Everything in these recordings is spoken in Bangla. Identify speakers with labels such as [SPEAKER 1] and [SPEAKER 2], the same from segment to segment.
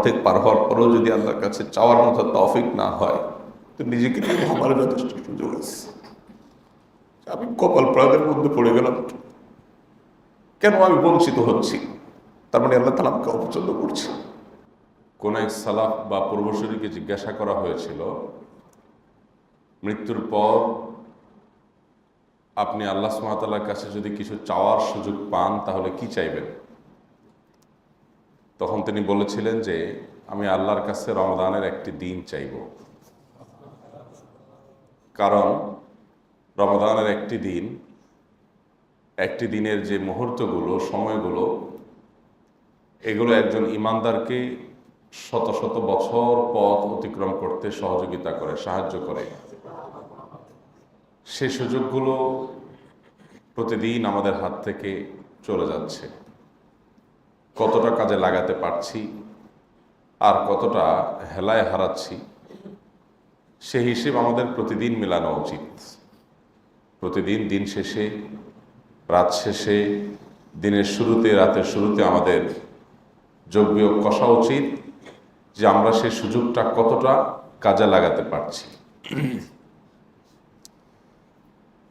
[SPEAKER 1] অর্ধেক পার হওয়ার পরেও যদি আল্লাহর কাছে চাওয়ার মতো তৌফিক না হয়, তো নিজেকে নিয়ে আমার যথেষ্ট সুযোগ আছে। আমি কপাল প্রাণের মধ্যে পড়ে গেলাম, কেন আমি বঞ্চিত হচ্ছি? তার মানে আল্লাহ তাআলা আমাকে অপছন্দ করছে। কোন এক সালাফ বা পূর্বসূরীকে জিজ্ঞাসা করা হয়েছিল, মৃত্যুর পর আপনি আল্লাহ সুবহানাহু ওয়া তাআলার কাছে যদি কিছু চাওয়ার সুযোগ পান তাহলে কি চাইবেন? তখন তিনি বলেছিলেন যে আমি আল্লাহর কাছে রমজানের একটি দিন চাইব, কারণ রমজানের একটি দিনের যে মুহূর্তগুলো, সময়গুলো, এগুলো একজন ইমানদারকে শত শত বছর পথ অতিক্রম করতে সহযোগিতা করে, সাহায্য করে। সেই সুযোগগুলো প্রতিদিন আমাদের হাত থেকে চলে যাচ্ছে। কতটা কাজে লাগাতে পারছি আর কতটা হেলায় হারাচ্ছি, সেই হিসেব আমাদের প্রতিদিন মেলানো উচিত। প্রতিদিন, দিন শেষে, রাত শেষে, দিনের শুরুতে, রাতের শুরুতে আমাদের যোগ বিয়োগ কষা উচিত যে আমরা সেই সুযোগটা কতটা কাজে লাগাতে পারছি।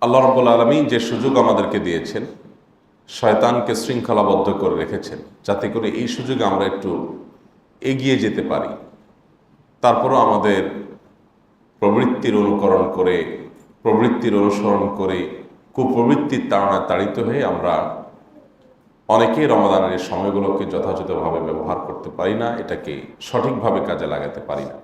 [SPEAKER 1] আল্লাহ রাব্বুল আলামিন যে সুযোগ আমাদেরকে দিয়েছেন, শয়তানকে শৃঙ্খলাবদ্ধ করে রেখেছেন যাতে করে এই সুযোগে আমরা একটু এগিয়ে যেতে পারি। তারপরও আমাদের প্রবৃত্তির অনুসরণ করে কুপ্রবৃত্তির তাড়নায় তাড়িত হয়ে আমরা অনেকেই রমাদানের এই সময়গুলোকে যথাযথভাবে ব্যবহার করতে পারি না, এটাকে সঠিকভাবে কাজে লাগাতে পারি না।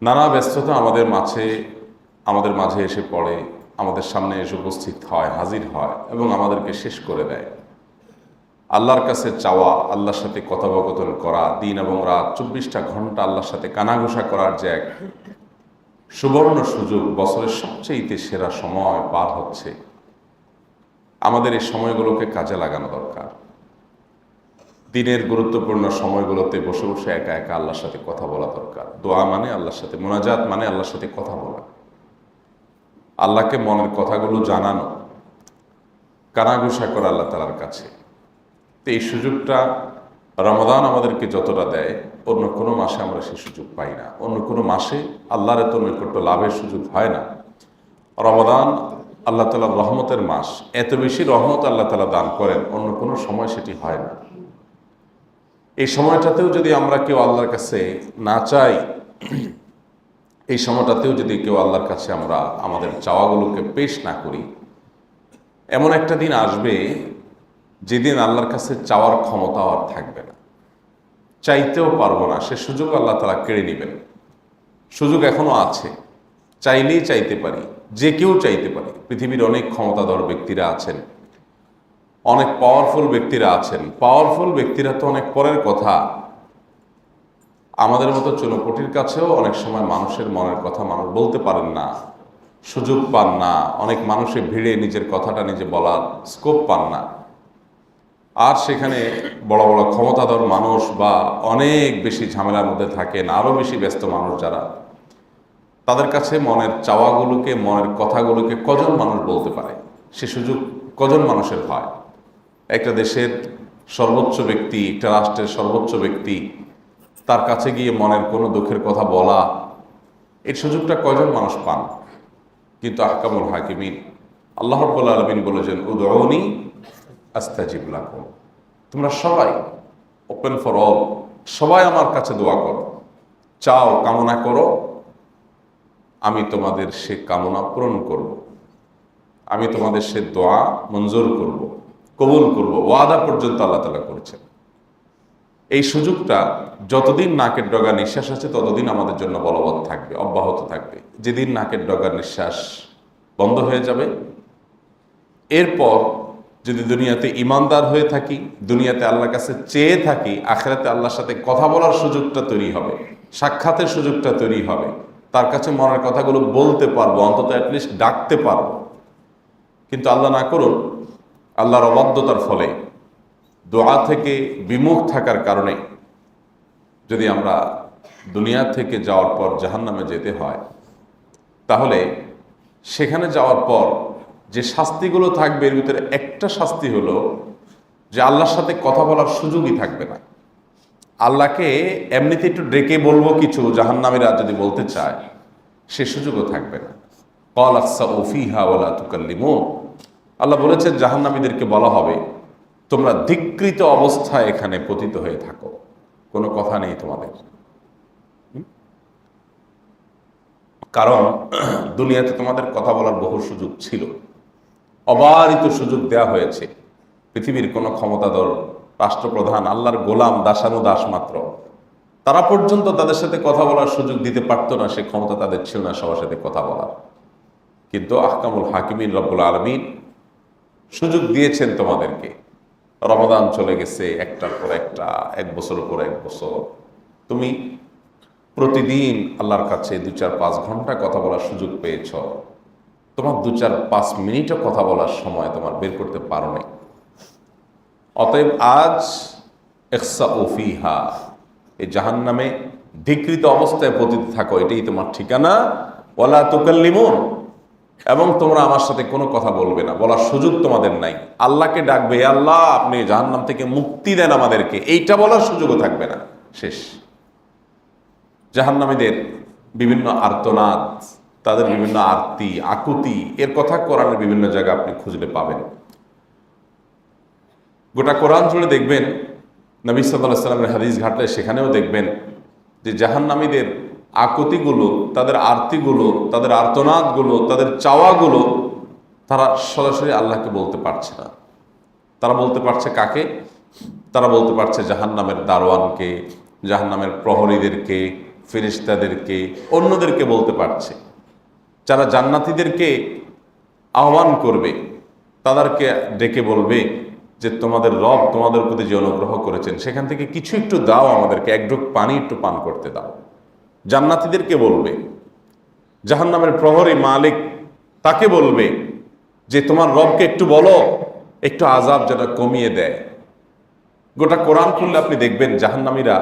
[SPEAKER 1] নানা ব্যস্ততা আমাদের মাঝে এসে পড়ে, আমাদের সামনে এসে উপস্থিত হয়, হাজির হয় এবং আমাদেরকে শেষ করে দেয়। আল্লাহর কাছে চাওয়া, আল্লাহর সাথে কথোপকথন করা, দিন এবং রাত 24টা ঘন্টা আল্লাহর সাথে কানাঘুষা করার যে এক সুবর্ণ সুযোগ, বছরের সবচেয়ে সেরা সময় পার হচ্ছে। আমাদের এই সময়গুলোকে কাজে লাগানো দরকার। দিনের গুরুত্বপূর্ণ সময়গুলোতে বসে বসে একা একা আল্লাহর সাথে কথা বলা দরকার। দোয়া মানে আল্লাহর সাথে, মোনাজাত মানে আল্লাহর সাথে কথা বলা, আল্লাহকে মনের কথাগুলো জানানো, কানাঘুষা করা আল্লাহ তাআলার কাছে। তো এই সুযোগটা রমাদান আমাদেরকে যতটা দেয়, অন্য কোনো মাসে আমরা সেই সুযোগ পাই না। অন্য কোনো মাসে আল্লাহর এত নৈকট্য লাভের সুযোগ হয় না। রমাদান আল্লাহ তাআলার রহমতের মাস, এত বেশি রহমত আল্লাহ তাআলা দান করেন, অন্য কোনো সময় সেটি হয় না। এই সময়টাতেও যদি আমরা কেউ আল্লাহর কাছে না চাই, এই সময়টাতেও যদি কেউ আল্লাহর কাছে আমরা আমাদের চাওয়াগুলোকে পেশ না করি, এমন একটা দিন আসবে যেদিন আল্লাহর কাছে চাওয়ার ক্ষমতা আর থাকবে না, চাইতেও পারবো না, সে সুযোগ আল্লাহ তাআলা কেড়ে নেবেন। সুযোগ এখনো আছে, চাইলেই চাইতে পারি, যে কেউ চাইতে পারি। পৃথিবীর অনেক ক্ষমতাধর ব্যক্তিরা আছেন, অনেক পাওয়ারফুল ব্যক্তিরা আছেন। পাওয়ারফুল ব্যক্তিরা তো অনেক পরের কথা, আমাদের মতো চুনোপুটির কাছেও অনেক সময় মানুষের মনের কথা মানুষ বলতে পারেন না, সুযোগ পান না। অনেক মানুষের ভিড়ে নিজের কথাটা নিজে বলার স্কোপ পান না। আর সেখানে বড় বড় ক্ষমতাধর মানুষ বা অনেক বেশি ঝামেলার মধ্যে থাকেন, আরও বেশি ব্যস্ত মানুষ যারা, তাদের কাছে মনের চাওয়াগুলোকে, মনের কথাগুলোকে কজন মানুষ বলতে পারে? সে সুযোগ কজন মানুষের হয়? একটা দেশের সর্বোচ্চ ব্যক্তি, একটা রাষ্ট্রের সর্বোচ্চ ব্যক্তি, তার কাছে গিয়ে মনের কোনো দুঃখের কথা বলা, এর সুযোগটা কয়জন মানুষ পান? কিন্তু আহকামুল হাকিমিন আল্লাহ রাব্বুল আলামিন বলেছেন, উদউনি আস্তাজিব লাকুম। তোমরা সবাই, ওপেন ফর অল, সবাই আমার কাছে দোয়া করো, চাও, কামনা করো, আমি তোমাদের সে কামনা পূরণ করব, আমি তোমাদের সে দোয়া মঞ্জুর করব, কবুল করব। ওয়াদা পর্যন্ত আল্লাহ তাআলা করেছেন। এই সুযোগটা যতদিন নাকের ডগা নিঃশ্বাস আছে ততদিন আমাদের জন্য বলবৎ থাকবে, অব্যাহত থাকবে। যেদিন নাকের ডগার নিঃশ্বাস বন্ধ হয়ে যাবে, এরপর যদি দুনিয়াতে ইমানদার হয়ে থাকি, দুনিয়াতে আল্লাহর কাছে চেয়ে থাকি, আখিরাতে আল্লাহর সাথে কথা বলার সুযোগটা তৈরি হবে, সাক্ষাতের সুযোগটা তৈরি হবে, তার কাছে মনের কথাগুলো বলতে পারবো, অন্তত অ্যাটলিস্ট ডাকতে পারবো। কিন্তু আল্লাহ না করুন, আল্লাহর অবাধ্যতার ফলে, দোয়া থেকে বিমুখ থাকার কারণে যদি আমরা দুনিয়া থেকে যাওয়ার পর জাহান্নামে যেতে হয়, তাহলে সেখানে যাওয়ার পর যে শাস্তিগুলো থাকবে, এর ভিতরে একটা শাস্তি হলো যে আল্লাহর সাথে কথা বলার সুযোগই থাকবে না। আল্লাহকে এমনিতে একটু ডেকে বলবো কিছু জাহান্নামীরা যদি বলতে চায়, সে সুযোগও থাকবে না। ক্বাল আখসাউ ফীহা ওয়ালা তুকাল্লিমুন, আল্লাহ বলেছেন জাহান্নামীদেরকে বলা হবে তোমরা ধিক্কৃত অবস্থায় এখানে পতিত হয়ে থাকো, কোনো কথা নেই তোমাদের। কারণ দুনিয়াতে তোমাদের কথা বলার বহু সুযোগ ছিল, অবারিত সুযোগ দেয়া হয়েছে। পৃথিবীর কোনো ক্ষমতাধর রাষ্ট্রপ্রধান, আল্লাহর গোলাম, দাসানুদাস মাত্র, তারা পর্যন্ত তাদের সাথে কথা বলার সুযোগ দিতে পারতো না, সে ক্ষমতা তাদের ছিল না সবার সাথে কথা বলার। কিন্তু আহকামুল হাকিমিন রব্বুল আলামিন সুযোগ দিয়েছেন তোমাদেরকে। রমাদান চলে গেছে একটার পর একটা, এক বছরের পর এক বছর, তুমি প্রতিদিন আল্লাহর কাছে 2-4-5 ঘন্টা কথা বলার সুযোগ পেয়েছ, তোমার 2-4-5 মিনিটও কথা বলার সময় তোমার বের করতে পারো নাই। অতএব আজ ইখসাউ ফীহা, এই জাহান্নামে ধিক্কৃত অবস্থায় পতিত থাকো, এটাই তোমার ঠিকানা। ওয়ালা তুকাল্লিমুন, এবং তোমরা আমার সাথে কোনো কথা বলবে না, বলার সুযোগ তোমাদের নাই। আল্লাহকে ডাকবে, আল্লাহ আপনি জাহান্নাম থেকে মুক্তি দেন আমাদেরকে, এইটা বলার সুযোগও থাকবে না, শেষ। জাহান্নামীদের বিভিন্ন আর্তনাদ, তাদের বিভিন্ন আরতি আকুতি, এর কথা কোরআনের বিভিন্ন জায়গায় আপনি খুঁজলে পাবেন। গোটা কোরআন জুড়ে দেখবেন, নবী সাল্লাল্লাহু আলাইহি ওয়াসাল্লামের হাদিস ঘাটলে সেখানেও দেখবেন যে জাহান্নামীদের আকুতিগুলো, তাদের আরতিগুলো, তাদের আর্তনাদগুলো, তাদের চাওয়াগুলো তারা সরাসরি আল্লাহকে বলতে পারছে না। তারা বলতে পারছে কাকে? তারা বলতে পারছে জাহান্নামের দারোয়ানকে, জাহান্নামের প্রহরীদেরকে, ফেরেশতাদেরকে, অন্যদেরকে বলতে পারছে। যারা জান্নাতীদেরকে আহ্বান করবে, তাদেরকে ডেকে বলবে যে তোমাদের রব তোমাদের প্রতি যে অনুগ্রহ করেছেন সেখান থেকে কিছু একটু দাও আমাদেরকে, এক ঢোক পানি একটু পান করতে দাও। জান্নাতীদেরকে বলবে। জাহান্নামের প্রহরী মালিক তাকে বলবে যে তোমার রবকে একটু বলো, একটু আযাব যেন কমিয়ে দেয়। গোটা কোরআন খুললে আপনি দেখবেন জাহান্নামীরা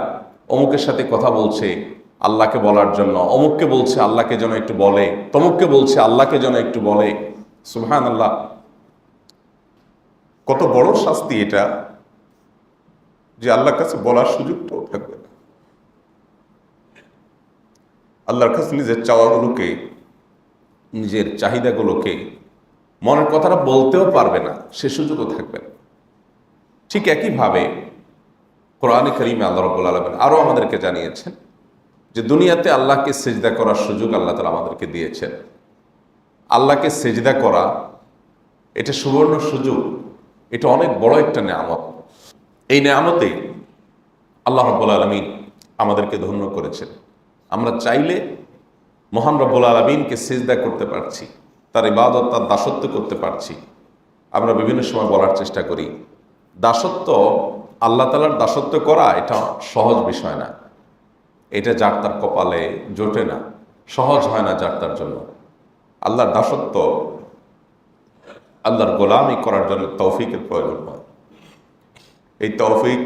[SPEAKER 1] অমুকের সাথে কথা বলছে আল্লাহকে বলার জন্য, অমুককে বলছে আল্লাহকে যেন একটু বলে, তমুককে বলছে আল্লাহকে যেন একটু বলে। সুবহানাল্লাহ, কত বড় শাস্তি এটা, যে আল্লাহর কাছে বলার সুযোগটাও থাকবে না। আল্লাহর কাছে নিজের চাওয়াগুলোকে, নিজের চাহিদাগুলোকে, মনের কথাটা বলতেও পারবে না, সে সুযোগও থাকবে না। ঠিক একইভাবে কোরআনে কারীমে আল্লাহ রাব্বুল আলামিন আরও আমাদেরকে জানিয়েছেন যে দুনিয়াতে আল্লাহকে সেজদা করার সুযোগ আল্লাহ তাআলা আমাদেরকে দিয়েছেন। আল্লাহকে সেজদা করা এটা সুবর্ণ সুযোগ, এটা অনেক বড় একটা নেয়ামত। এই নেয়ামতে আল্লাহ রাব্বুল আলামিন আমাদেরকে ধন্য করেছেন। আমরা চাইলে মহান রব্বুল আলামিনকে সেজদা করতে পারছি, তার ইবাদত, তার দাসত্ব করতে পারছি। আমরা বিভিন্ন সময় বলার চেষ্টা করি দাসত্ব, আল্লাহ তাআলার দাসত্ব করা এটা সহজ বিষয় না, এটা যার তার কপালে জোটে না, সহজ হয় না যার তার জন্য। আল্লাহর দাসত্ব, আল্লাহর গোলামি করার জন্য তৌফিকের প্রয়োজন হয়। এই তৌফিক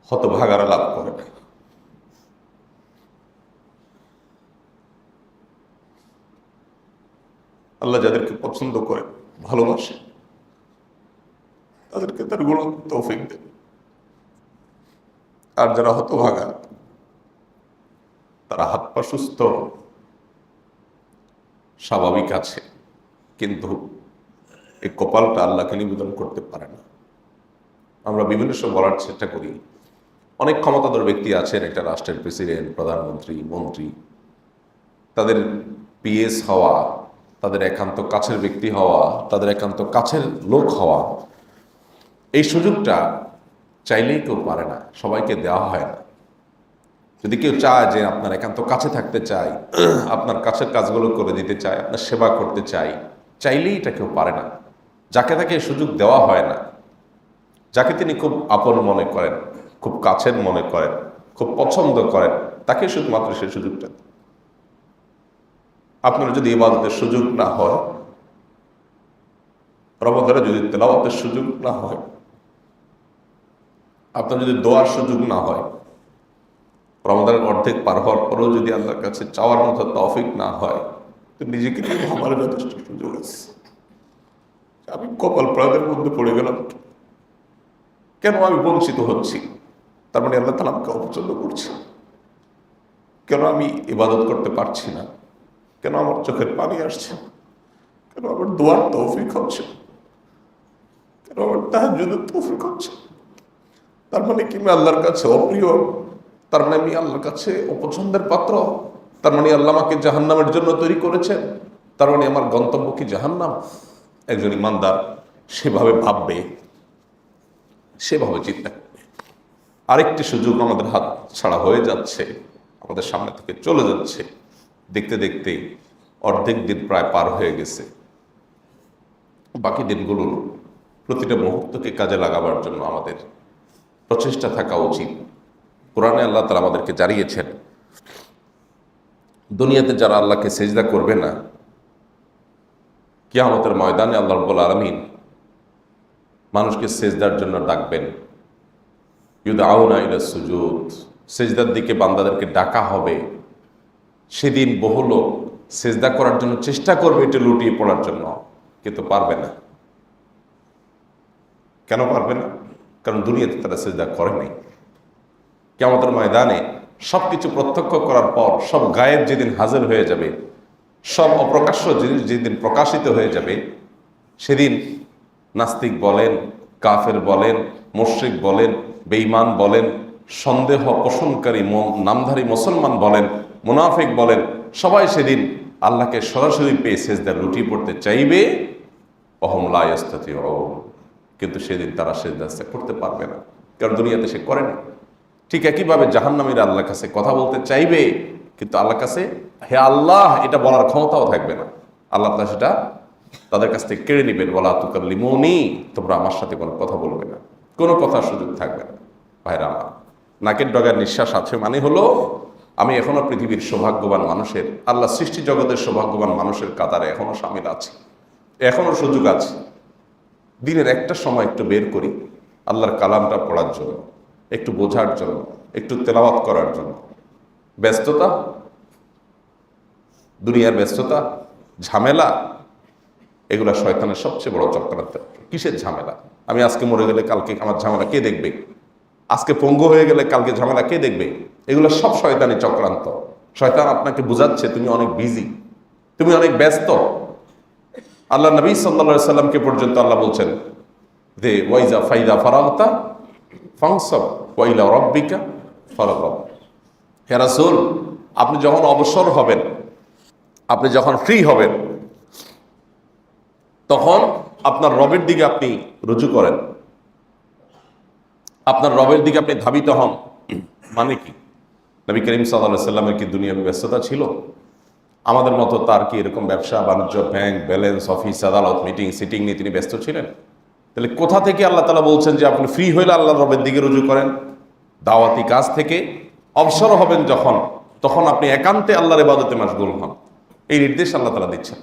[SPEAKER 1] হতভাগারা লাভ করে না। আল্লাহ যাদেরকে পছন্দ করে, ভালোবাসে, তাদেরকে তার গোলাম তৌফিক দেন। আর যারা হতভাগা, তারা হাত পা সুস্থ, স্বাভাবিক আছে, কিন্তু এই কপালটা আল্লাহকে নিবেদন করতে পারে না। আমরা বিভিন্ন সময় বলার চেষ্টা করি, অনেক ক্ষমতাধর ব্যক্তি আছেন, একটা রাষ্ট্রের প্রেসিডেন্ট, প্রধানমন্ত্রী, মন্ত্রী, তাদের পিএস হওয়া, তাদের একান্ত কাছের ব্যক্তি হওয়া, তাদের একান্ত কাছের লোক হওয়া, এই সুযোগটা চাইলেই কেউ পারে না, সবাইকে দেওয়া হয় না। যদি কেউ চায় যে আপনার একান্ত কাছে থাকতে চায়, আপনার কাছের কাজগুলো করে দিতে চায়, আপনার সেবা করতে চায়, চাইলেই এটা কেউ পারে না। যাকে তাকে সুযোগ দেওয়া হয় না। যাকে তিনি খুব আপন মনে করেন, খুব কাছের মনে করেন, খুব পছন্দ করেন, তাকে শুধুমাত্র সেই সুযোগটা। আপনার যদি ইবাদতের সুযোগ না হয়, রমজানে যদি তেলাওয়াতের সুযোগ না হয়, আপনার যদি দোয়ার সুযোগ না হয়, রমজানের অর্ধেক পার হওয়ার পরেও যদি আল্লাহর কাছে চাওয়ার মতো তৌফিক না হয়, তো নিজেকে নিয়ে আমার যথেষ্ট সুযোগ আছে। আমি কপাল প্রাণের মধ্যে পড়ে গেলাম, কেন আমি বঞ্চিত হচ্ছি, তার মানে আল্লাহ তাআলা আমাকে অপছন্দ করছে। কেন আমি ইবাদত করতে পারছি না? কেন আমার চোখের পানি আসছে? কেন আমার দোয়ার তৌফিক হচ্ছে? কেন আমার তাহাজ্জুদের তৌফিক হচ্ছে? তার মানে কি আমি আল্লাহর কাছে অপ্রিয়? তার মানে আমি আল্লাহর কাছে অপছন্দের পাত্র? তার মানে আল্লাহ আমাকে জাহান্নামের জন্য তৈরি করেছেন? তার মানে আমার গন্তব্য কি জাহান্নাম? একজন ইমানদার সেভাবে ভাববে, সেভাবে চিন্তা করবে। আরেকটি সুযোগ আমাদের হাত ছাড়া হয়ে যাচ্ছে, আমাদের সামনে থেকে চলে যাচ্ছে। দেখতে দেখতে অর্ধেক দিন প্রায় পার হয়ে গেছে। বাকি দিনগুলোর প্রতিটা মুহূর্তকে কাজে লাগাবার জন্য আমাদের প্রচেষ্টা থাকা উচিত। কোরআনে আল্লাহ তাআলা আমাদেরকে জানিয়েছেন, দুনিয়াতে যারা আল্লাহকে সেজদা করবে না, কিয়ামতের ময়দানে আল্লাহ রাব্বুল আলামিন মানুষকে সেজদার জন্য ডাকবেন। ইউদআউনা ইলা সুজুদ, সেজদার দিকে বান্দাদেরকে ডাকা হবে। সেদিন বহু লোক সেজদা করার জন্য চেষ্টা করবে, এটা লুটিয়ে পড়ার জন্য, কিন্তু পারবে না। কেন পারবে না? কারণ দুনিয়াতে তারা সেজদা করে নাই। কিয়ামতের ময়দানে সবকিছু প্রত্যক্ষ করার পর সব গায়েব যেদিন হাজির হয়ে যাবে, সব অপ্রকাশ্য জিনিস যেদিন প্রকাশিত হয়ে যাবে, সেদিন নাস্তিক বলেন, কাফের বলেন, মুশরিক বলেন, বেঈমান বলেন, সন্দেহ পোষণকারী নামধারী মুসলমান বলেন, মুনাফিক বলেন, সবাই সেদিন আল্লাহকে সরাসরি পেয়ে সেজদা লুটিয়ে পড়তে চাইবে। ওয়াহুম লা ইস্তাতিউন, কিন্তু সেদিন তারা সেজদা করতে পারবে না, কারণ দুনিয়াতে সে করেনি। ঠিক একইভাবে জাহান্নামীরা আল্লাহর কাছে কথা বলতে চাইবে, কিন্তু আল্লাহর কাছে হে আল্লাহ এটা বলার ক্ষমতাও থাকবে না। আল্লাহ তাআলা সেটা তাদের কাছ থেকে কেড়ে নেবেন। ওয়ালা তুকাল্লিমুনি, তোমরা আমার সাথে কোনো কথা বলবে না, কোনো কথার সুযোগ থাকবে না। ভাইরা আমার, নাকের ডগার নিঃশ্বাস আছে মানে হলো আমি এখনো পৃথিবীর সৌভাগ্যবান মানুষের, আল্লাহ সৃষ্টি জগতের সৌভাগ্যবান মানুষের কাতারে এখনো সামিল আছি, এখনো সুযোগ আছে। দিনের একটা সময় একটু বের করি আল্লাহর কালামটা পড়ার জন্য, একটু বোঝার জন্য, একটু তেলাওয়াত করার জন্য। ব্যস্ততা, দুনিয়ার ব্যস্ততা, ঝামেলা, এগুলা শয়তানের সবচেয়ে বড় চক্রান্ত। কিসের ঝামেলা? আমি আজকে মরে গেলে কালকে আমার ঝামেলা কে দেখবে? আজকে পঙ্গু হয়ে গেলে কালকে ঝামেলা কে দেখবে? এগুলো সব শয়তানি চক্রান্ত। শয়তান আপনাকে বুঝাচ্ছে তুমি অনেক বিজি, তুমি অনেক ব্যস্ত। আল্লাহ নবী সাল্লাল্লাহু আলাইহি সাল্লামকে পর্যন্ত আল্লাহ বলছেন যে ওয়াইজা ফাইদা ফারাগতা ফানসাব ওয়া ইলা রাব্বিকা ফারগাব। হে রাসূল, আপনি যখন অবসর হবেন, আপনি যখন ফ্রি হবেন, তখন আপনার রবের দিকে আপনি রুজু করেন, আপনার রবের দিকে আপনি ধাবিত হন। মানে কি? নবী করিম সাল্লাল্লাহু আলাইহি সাল্লামের কি দুনিয়ার ব্যস্ততা ছিল? আমাদের মতো তার কি এরকম ব্যবসা বাণিজ্য, ব্যাংক ব্যালেন্স, অফিস আদালত, মিটিং সিটিং নিয়ে তিনি ব্যস্ত ছিলেন? তাহলে কোথা থেকে আল্লাহ তাআলা বলছেন যে আপনি ফ্রি হইলে আল্লাহ রবের দিকে রুজু করেন? দাওয়াতি কাজ থেকে অবসর হবেন যখন, তখন আপনি একান্তে আল্লাহর ইবাদতে মাশগুল হন। এই নির্দেশ আল্লাহ তাআলা দিচ্ছেন।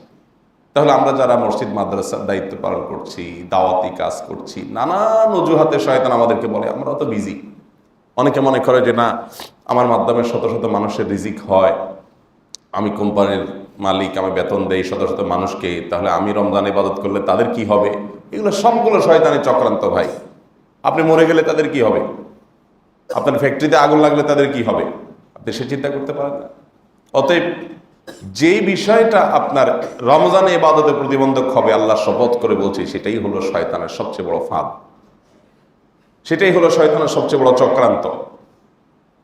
[SPEAKER 1] তাহলে আমরা যারা মসজিদ মাদ্রাসার দায়িত্ব পালন করছি, দাওয়াতি কাজ করছি, নানান অজুহাতে শয়তান আমাদেরকে বলে আমরা তো বিজি। অনেকে মনে করে যে না, আমার মাধ্যমে শত শত মানুষের রিজিক হয়, আমি কোম্পানির মালিক, আমি বেতন দেই শত শত মানুষকে, তাহলে আমি রমজান ইবাদত করলে তাদের কি হবে? এগুলো সবগুলো শয়তানি চক্রান্ত ভাই। আপনি মরে গেলে তাদের কি হবে? আপনার ফ্যাক্টরিতে আগুন লাগলে তাদের কি হবে? আপনি সে চিন্তা করতে পারেন না। অতএব যে বিষয়টা আপনার রমজানে ইবাদতে প্রতিবন্ধক হবে, আল্লাহ শপথ করে বলছে, সেটাই হলো শয়তানের সবচেয়ে বড় ফাঁদ, সেটাই হলো শয়তানের সবচেয়ে বড় চক্রান্ত।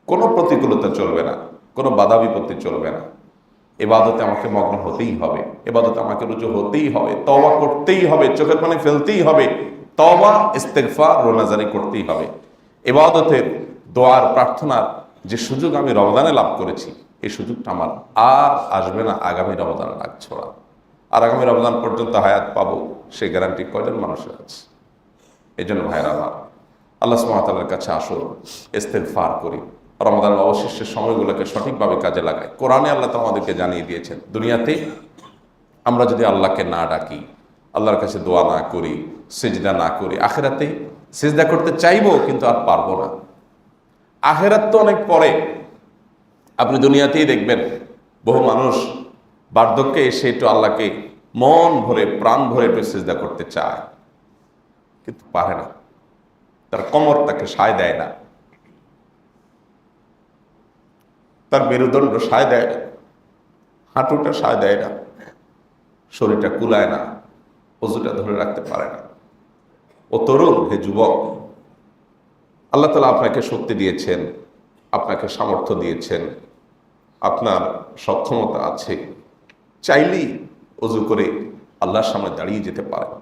[SPEAKER 1] কোনো প্রতিকূলতা চলবে না, কোনো বাধা বিপত্তি চলবে না। ইবাদতে আমাকে মগ্ন হতেই হবে, ইবাদতে আমাকে রুজু হতেই হবে, তওবা করতেই হবে, চোখের পানি ফেলতেই হবে, তওবা ইস্তেগফার রোনাজারি করতেই হবে। ইবাদতের দোয়ার প্রার্থনার যে সুযোগ আমি রমজানে লাভ করেছি, এই সুযোগটা আমার আর আসবে না আগামী রমজানের আগ ছড়া। আর আগামী রমজান পর্যন্ত হায়াত পাবো, সে গ্যারান্টি কয়জন মানুষের আছে? এই জন্য ভাইরা আমার, আল্লাহ সুবহানাহু ওয়া তাআলার কাছে আসুন, ইস্তেগফার করি, রমজানের অবশিষ্টের সময়গুলোকে সঠিকভাবে কাজে লাগাই। কোরআনে আল্লাহ তাআলা আমাদেরকে জানিয়ে দিয়েছেন, দুনিয়াতে আমরা যদি আল্লাহকে না ডাকি, আল্লাহর কাছে দোয়া না করি, সিজদা না করি, আখিরাতে সিজদা করতে চাইবো কিন্তু আর পারবো না। আখিরাত তো অনেক পরে। আপনি দুনিয়াতেই দেখবেন বহু মানুষ বার্ধক্যে এসে একটু আল্লাহকে মন ভরে প্রাণ ভরে একটু সিজদা করতে চায়, কিন্তু পারে না, তার কোমর তাকে সায় দেয় না। তার মেরুদণ্ড সায় দেয় না, হাঁটুটা সায় দেয় না, শরীরটা কুলায় না, অজুটা ধরে রাখতে পারে না। ও তরুণ, হে যুবক, আল্লাহ তাআলা আপনাকে শক্তি দিয়েছেন, আপনাকে সামর্থ্য দিয়েছেন, আপনার সক্ষমতা আছে, চাইলেই অজু করে আল্লাহর সামনে দাঁড়িয়ে যেতে পারেন,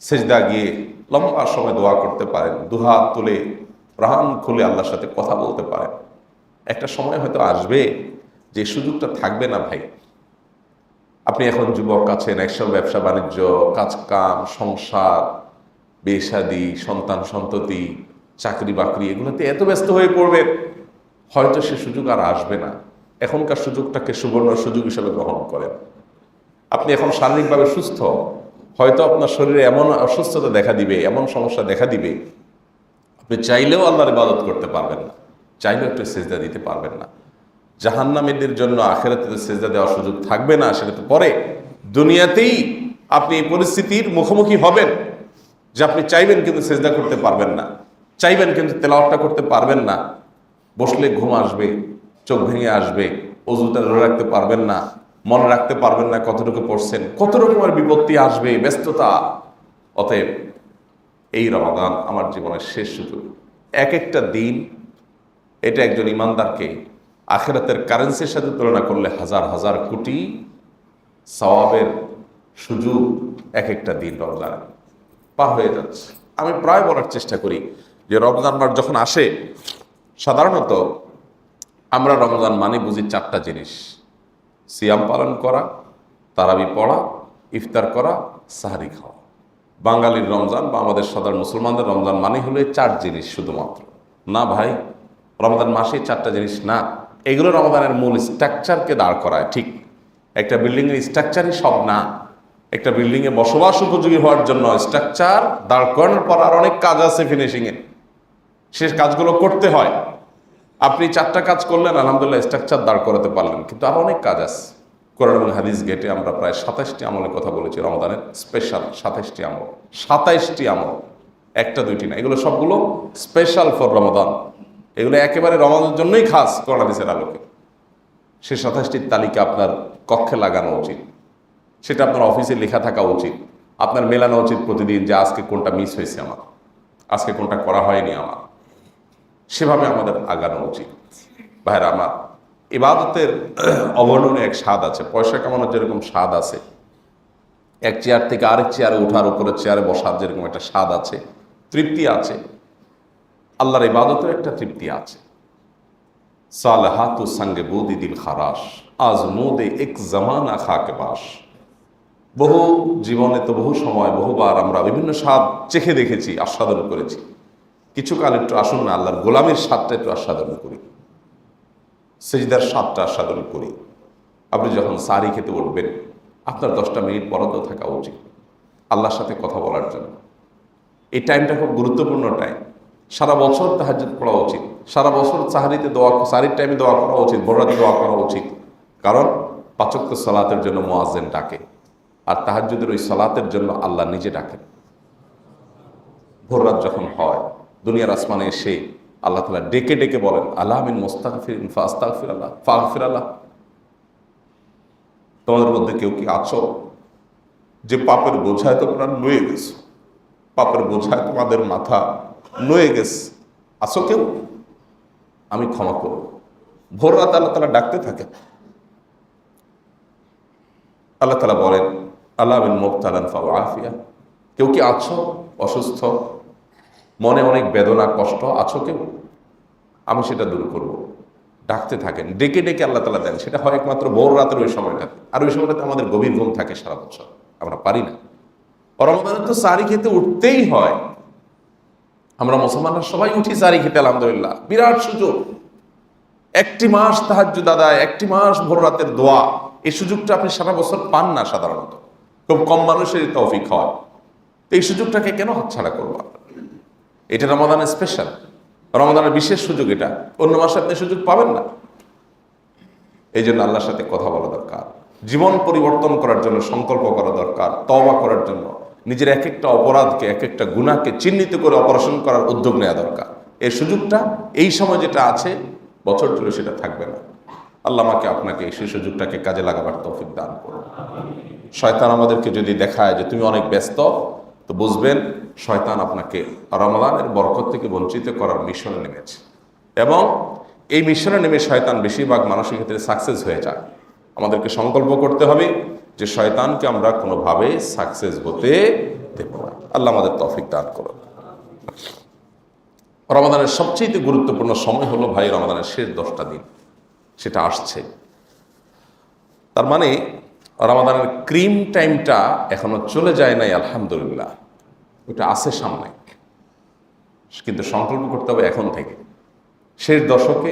[SPEAKER 1] সেজদা গিয়ে লম্বা সময় দোয়া করতে পারেন, দুহাত তুলে প্রাণ খুলে আল্লাহর সাথে কথা বলতে পারেন। একটা সময় হয়তো আসবে যে সুযোগটা থাকবে না ভাই। আপনি এখন যুবক আছেন, একসব ব্যবসা বাণিজ্য, কাজ কাম, সংসার, বিয়ে শাদী, সন্তান সন্ততি, চাকরি বাকরি, এগুলোতে এত ব্যস্ত হয়ে পড়বেন, হয়তো সে সুযোগ আর আসবে না। এখনকার সুযোগটাকে সুবর্ণ সুযোগ হিসেবে গ্রহণ করেন। আপনি এখন শারীরিকভাবে সুস্থ, হয়তো আপনার শরীরে এমন অসুস্থতা দেখা দিবে, এমন সমস্যা দেখা দিবে, আপনি চাইলেও আল্লাহর ইবাদত করতে পারবেন না, চাইলেও একটু সেজদা দিতে পারবেন না। জাহান্নামীদের জন্য আখিরাতে সেজদা দেওয়ার সুযোগ থাকবে না, সেটা তো পরে। দুনিয়াতেই আপনি এই পরিস্থিতির মুখোমুখি হবেন যে আপনি চাইবেন কিন্তু সেজদা করতে পারবেন না, চাইবেন কিন্তু তেলাওয়াতটা করতে পারবেন না, বসলে ঘুম আসবে, চোখ ভেঙে আসবে, অজুটা ধরে রাখতে পারবেন না, মনে রাখতে পারবেন না কতটুকু পড়ছেন, কত রকমের বিপত্তি আসবে, ব্যস্ততা। অতএব এই রমাদান আমার জীবনের শেষ সুযোগ। এক একটা দিন এটা একজন ইমানদারকে আখিরাতের কারেন্সির সাথে তুলনা করলে হাজার হাজার কোটি সওয়াবের সুযোগ এক একটা দিন রমজানে পার হয়ে যাচ্ছে। আমি প্রায় বলার চেষ্টা করি যে রমজান মাস যখন আসে, সাধারণত আমরা রমজান মানে বুঝি চারটা জিনিস: সিয়াম পালন করা, তারাবি পড়া, ইফতার করা, সাহারি খাওয়া। বাঙালির রমজান বা আমাদের সাধারণ মুসলমানদের রমজান মানে হলো এই চার জিনিস শুধুমাত্র। না ভাই, রমজান মাসে চারটা জিনিস না। এগুলো রমজানের মূল স্ট্রাকচারকে দাঁড় করায়। ঠিক একটা বিল্ডিংয়ের স্ট্রাকচারই সব না। একটা বিল্ডিংয়ে বসবাস উপযোগী হওয়ার জন্য স্ট্রাকচার দাঁড় করানোর পর আর অনেক কাজ আছে ফিনিশিংয়ে, শেষ কাজগুলো করতে হয়। আপনি চারটা কাজ করলেন, আলহামদুলিল্লাহ, স্ট্রাকচার দাঁড় করাতে পারলেন, কিন্তু আরো অনেক কাজ আছে। কোরআন এবং হাদিস গেটে আমরা প্রায় 27টি আমলের কথা বলেছি রমাদানের, স্পেশাল 27টি আমল, 27টি আমল, একটা দুইটি না, এগুলো সবগুলো স্পেশাল ফর রমাদান। এগুলো একেবারে রমাদানের জন্যই খাস কোরআন হাদিসের আলোকে। সে 27টির তালিকা আপনার কক্ষে লাগানো উচিত, সেটা আপনার অফিসে লেখা থাকা উচিত, আপনার মেলানো উচিত প্রতিদিন যে আজকে কোনটা মিস হয়েছে আমার, আজকে কোনটা করা হয়নি আমার। সেভাবে আমাদের আগানো উচিত। ভাইরা আমার, ইবাদতের অবর্ণনীয় এক স্বাদ আছে। পয়সা কামানোর যেরকম স্বাদ আছে, এক চেয়ার থেকে আরেক চেয়ারে ওঠার, উপরে চেয়ারে বসার যেরকম একটা স্বাদ আছে, তৃপ্তি আছে, আল্লাহর ইবাদতের একটা তৃপ্তি আছে। সালেহাতু সঙ্গে বুদি দিল খারাস, আজ মোদে এক জামানা খাকে বাস। বহু জীবনে তো বহু সময় বহুবার আমরা বিভিন্ন স্বাদ চেখে দেখেছি, আস্বাদন করেছি। কিছুকাল একটু আসুন না, আল্লাহর গোলামের স্বাদটা একটু আস্বাদন করি, সেজদার স্বাদটা আস্বাদন করি। আপনি যখন সারি খেতে উঠবেন, আপনার 10টা মিনিট বরাদ্দ থাকা উচিত আল্লাহর সাথে কথা বলার জন্য। এই টাইমটা খুব গুরুত্বপূর্ণ টাইম। সারা বছর তাহাজ্জুদ পড়া উচিত, সারা বছর সাহারিতে দোয়া, সারির টাইমে দোয়া করা উচিত, ভোর রাতে দোয়া করা উচিত। কারণ 5 ওয়াক্ত সালাতের জন্য মুয়াজ্জিন ডাকে, আর তাহাজ্জুদের ওই সালাতের জন্য আল্লাহ নিজে ডাকেন। ভোর রাত যখন হয়, দুনিয়ার আসমানে এসে আল্লাহ তাআলা ডেকে ডেকে বলেন, আল্লাহ মিন মুস্তাগফিরিন ফাস্তাগফিরাল্লাহ ফাগফিরাল্লাহ। তোমাদের মধ্যে কেউ কি আছো যে পাপের বোঝায় তোমরা নুয়ে গেছো, পাপের বোঝায় তোমাদের মাথা নুয়ে গেছে? আছো কেউ? আমি ক্ষমা করব। ভোর রাত আল্লাহ তাআলা ডাকতে থাকেন। আল্লাহ তাআলা বলেন, আল্লাহ মিন মুবতালান ফাআফিয়া। কেউ কি আছো অসুস্থ, মনে অনেক বেদনা কষ্ট, আছো কেউ? আমি সেটা দূর করব। ডাকতে থাকেন, ডেকে ডেকে আল্লাহ তাআলা দেন। সেটা হয় একমাত্র ভোর রাতের ওই সময়টাতে। আর ওই সময়টাতে আমাদের গভীর ঘুম থাকে সারা বছর, আমরা পারি না। রমজানে তো সারি খেতে উঠতেই হয়। আমরা মুসলমানরা সবাই উঠি সারি খেতে, আলহামদুলিল্লাহ, বিরাট সুযোগ। একটি মাস তাহাজ্জুদ আদায়, একটি মাস ভোর রাতের দোয়া, এই সুযোগটা আপনি সারা বছর পান না সাধারণত। খুব কম মানুষের তৌফিক হয়। তো এই সুযোগটাকে কেন হাতছাড়া করবো? এটা রমাদানের স্পেশাল, রমাদানের বিশেষ সুযোগ। এটা অন্য মাসে আপনি সুযোগ পাবেন না। এই জন্য আল্লাহর সাথে কথা বলা দরকার, জীবন পরিবর্তন করার জন্য সংকল্প করা দরকার, তওবা করার জন্য নিজের এক একটা অপরাধকে, এক একটা গুনাহকে চিহ্নিত করে অপারেশন করার উদ্যোগ নেওয়া দরকার। এই সুযোগটা এই সময় যেটা আছে, বছর জুড়ে সেটা থাকবে না। আল্লাহ আমাকে আপনাকে সেই সুযোগটাকে কাজে লাগাবার তৌফিক দান করুন। শয়তান আমাদেরকে যদি দেখায় যে তুমি অনেক ব্যস্ত, তো বুঝবেন শয়তান আপনাকে রমাদানের বরকত থেকে বঞ্চিত করার মিশনে নেমেছে, এবং এই মিশনে নেমে শয়তান বেশিরভাগ মানুষের ক্ষেত্রে সাকসেস হয়ে যায়। আমাদেরকে সংকল্প করতে হবে যে শয়তানকে আমরা কোনোভাবে সাকসেস হতে দেব না। আল্লাহ আমাদের তৌফিক দান করুন। রমাদানের সবচেয়ে গুরুত্বপূর্ণ সময় হলো ভাই রমাদানের শেষ 10টা দিন, সেটা আসছে। তার মানে রমাদানের ক্রিম টাইমটা এখনো চলে যায় নাই, আলহামদুলিল্লাহ, ওটা আছে সামনে, কিন্তু সংকল্প করতে হবে এখন থেকে। শেষ দশকে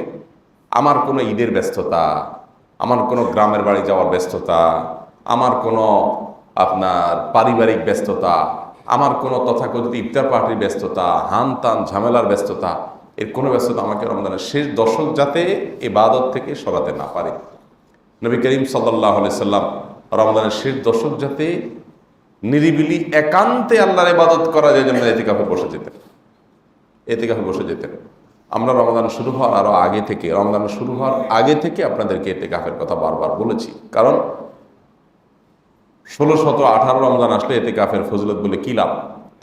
[SPEAKER 1] আমার কোনো ঈদের ব্যস্ততা, আমার কোনো গ্রামের বাড়ি যাওয়ার ব্যস্ততা, আমার কোনো আপনার পারিবারিক ব্যস্ততা, আমার কোনো তথাকথিত ইফতার পার্টির ব্যস্ততা, হান তান ঝামেলার ব্যস্ততা, এর কোনো ব্যস্ততা আমাকে রমজানের শেষ দশক যাতে ইবাদত থেকে সরাতে না পারে। নবী করিম সাল্লাল্লাহু আলাইহি সাল্লাম রমজানের শেষ দশক যাতে নিরিবিলি একান্তে আল্লাহর ইবাদত করা যায় জন্য ইতিকাফে বসে যেতেন। আমরা রমজান শুরু হওয়ার আরও আগে থেকে, রমজান শুরু হওয়ার আগে থেকে আপনাদেরকে ইতিকাফের কথা বারবার বলেছি, কারণ 16, 17, 18 রমজান আসলে ইতিকাফের ফজিলত বলে কী লাভ?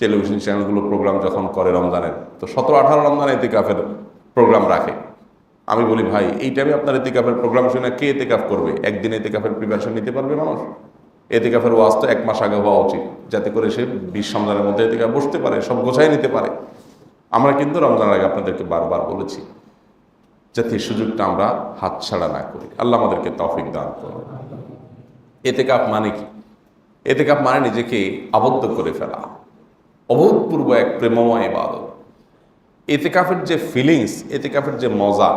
[SPEAKER 1] টেলিভিশন চ্যানেলগুলো প্রোগ্রাম যখন করে রমজানের, তো 17, 18 রমজানে ইতিকাফের প্রোগ্রাম রাখে। আমি বলি ভাই, এই টাইমে আপনার ইতিকাফের প্রোগ্রাম শুনে কে ইতিকাফ করবে? একদিনে ইতিকাফের প্রিপারেশন নিতে পারবে মানুষ? ইতিকাফের ওয়াজ তো 1 মাস আগে হওয়া উচিত, যাতে করে সে 20 রমজানের মধ্যে ইতিকাফ বসতে পারে, সব গোছায় নিতে পারে। আমরা কিন্তু রমজানের আগে আপনাদেরকে বারবার বলেছি যাতে এই সুযোগটা আমরা হাতছাড়া না করি। আল্লাহ আমাদেরকে তৌফিক দান করুন। ইতিকাফ মানে কি? ইতিকাফ মানে নিজেকে আবদ্ধ করে ফেলা, অভূতপূর্ব এক প্রেমময় ইবাদত। ইতিকাফের যে ফিলিংস, ইতিকাফের যে মজা,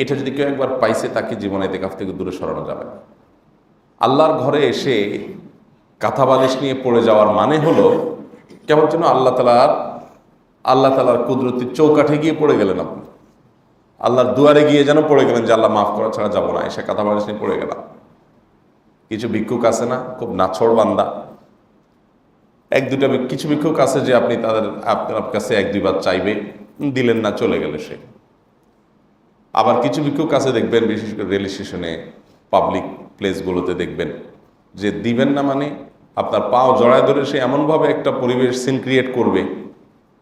[SPEAKER 1] এটা যদি কেউ একবার পাইছে, তাকে জীবনে ইতিকাফ থেকে দূরে সরানো যাবে না। আল্লাহর ঘরে এসে কাঁথা বালিশ নিয়ে পড়ে যাওয়ার মানে হলো কেমন যেন আল্লাহ তাআলার কুদরতির চৌকাঠে গিয়ে পড়ে গেলেন আপনি, আল্লাহর দুয়ারে গিয়ে যেন পড়ে গেলেন যে আল্লাহ মাফ করা ছাড়া যাবো না, এসে কাঁথা বালিশ নিয়ে পড়ে গেলাম। কিছু ভিক্ষুক আছে না, খুব নাছড় বান্দা, কিছু ভিক্ষুক আছে যে আপনার কাছে 1-2 বার চাইবে, দিলেন না, চলে গেলে সে। আবার কিছু ভিক্ষুক আছে দেখবেন, বিশেষ করে রেল স্টেশনে, পাবলিক প্লেসগুলোতে দেখবেন যে দিবেন না মানে আপনার পাও জড়ায় ধরে সে এমনভাবে একটা পরিবেশ সিন ক্রিয়েট করবে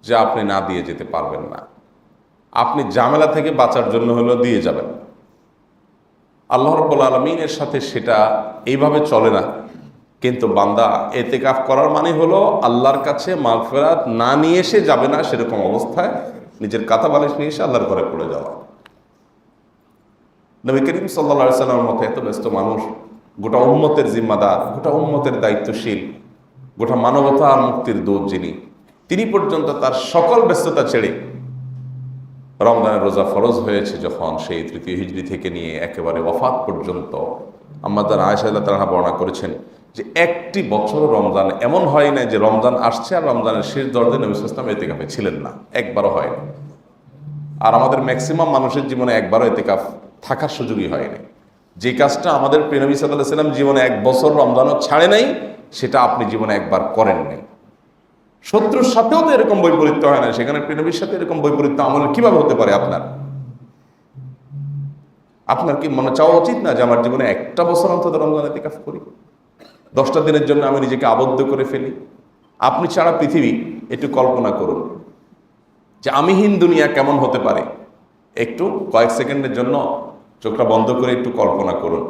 [SPEAKER 1] যে আপনি না দিয়ে যেতে পারবেন না। আপনি ঝামেলা থেকে বাঁচার জন্য হলেও দিয়ে যাবেন। আল্লাহ রাব্বুল আলামিনের সাথে সেটা এইভাবে চলে না। কিন্তু বান্দা ইতিকাফ করার মানে হলো আল্লাহর কাছে মাগফিরাত না নিয়ে এসে যাবে না, সেরকম অবস্থায় নিজের কাঁথা বালিশ নিয়ে এসে আল্লাহর ঘরে পড়ে যাওয়া। নবী করিম সাল্লাল্লাহু আলাইহি সাল্লামের মতো এত ব্যস্ত মানুষ, গোটা উম্মতের জিম্মাদার, গোটা উম্মতের দায়িত্বশীল, গোটা মানবতা আর মুক্তির দূত যিনি, তিনি পর্যন্ত তার সকল ব্যস্ততা ছেড়ে রমজানের রোজা ফরজ হয়েছে যখন, সেই 3য় হিজরি থেকে নিয়ে একেবারে ওয়াফাত পর্যন্ত, আম্মা জান আয়েশা রাদিয়াল্লাহু তাআলা বর্ণনা করেছেন যে একটি বছর রমজান এমন হয় না যে রমজান আসছে আর রমজানের শেষ 10 দিন নবী সাল্লাল্লাহু আলাইহি ওয়াসাল্লাম ইতিকাফে ছিলেন না, একবারও হয়নি। আর আমাদের ম্যাক্সিমাম মানুষের জীবনে একবারও ইতিকাফ থাকার সুযোগই হয়নি। যে কাজটা আমাদের প্রিয় নবী সাল্লাল্লাহু আলাইহি ওয়াসাল্লাম জীবনে 1 বছর রমজানও ছাড়ে নাই, সেটা আপনি জীবনে একবার করেন নাই। শত্রুর সাথেও তো এরকম বৈপরীত্য হয় না, সেখানে প্রিয় নবীর সাথে এরকম বৈপরীত্য আমল কিভাবে হতে পারে? আপনার কি মনে চাওয়া উচিত না যে আমার জীবনে একটা বছর অন্তত রমজান ইতিকাফ করি, 10টা দিনের জন্য আমি নিজেকে আবদ্ধ করে ফেলি? আপনি ছাড়া পৃথিবী, একটু কল্পনা করুন যে আমিহীন দুনিয়া কেমন হতে পারে। একটু কয়েক সেকেন্ডের জন্য চোখটা বন্ধ করে একটু কল্পনা করুন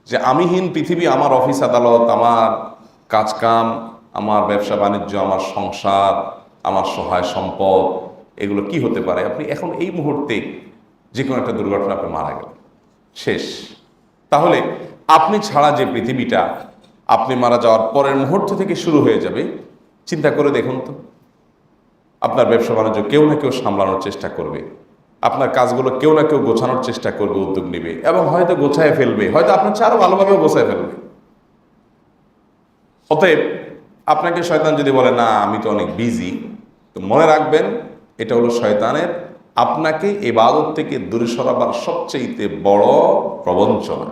[SPEAKER 1] যে আমিহীন পৃথিবী, আমার অফিস আদালত, আমার কাজকাম, আমার ব্যবসা বাণিজ্য, আমার সংসার, আমার সহায় সম্পদ, এগুলো কি হতে পারে? আপনি এখন এই মুহূর্তে যে কোনো একটা দুর্ঘটনা আপনি মারা গেলেন, শেষ। তাহলে আপনি ছাড়া যে পৃথিবীটা আপনি মারা যাওয়ার পরের মুহূর্ত থেকে শুরু হয়ে যাবে, চিন্তা করে দেখুন তো। আপনার ব্যবসা বাণিজ্য কেউ না কেউ সামলানোর চেষ্টা করবে, আপনার কাজগুলো কেউ না কেউ গোছানোর চেষ্টা করবে, উদ্যোগ নেবে, এবং হয়তো গোছায় ফেলবে, হয়তো আপনার চেয়ে আরো ভালোভাবেও গোছায় ফেলবে। অতএব আপনাকে শয়তান যদি বলে না আমি তো অনেক বিজি, তো মনে রাখবেন এটা হলো শয়তানের আপনাকে ইবাদত থেকে দূরে সরাবার সবচেয়ে বড় প্রবঞ্চনা।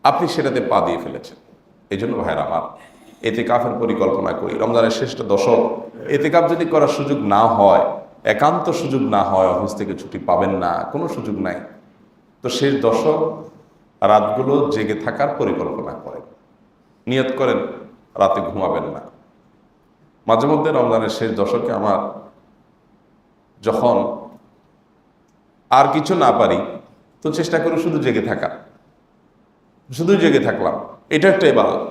[SPEAKER 1] আপনি সেটাতে পা দিয়ে ফেলেছেন। এই জন্য ভাইরা আমার, ইতিকাফের পরিকল্পনা করি। রমজানের শেষটা দশক ইতিকাফ যদি করার সুযোগ না হয়, একান্ত সুযোগ না হয়, অফিস থেকে ছুটি পাবেন না, কোনো সুযোগ নাই, তো শেষ দশক রাতগুলো জেগে থাকার পরিকল্পনা করেন, নিয়ত করেন রাতে ঘুমাবেন না। মাঝে মধ্যে রমজানের শেষ দশকে আমার যখন আর কিছু না পারি তো চেষ্টা করি শুধু জেগে থাকা, শুধু জেগে থাকলাম, এটা একটা ইবাদত।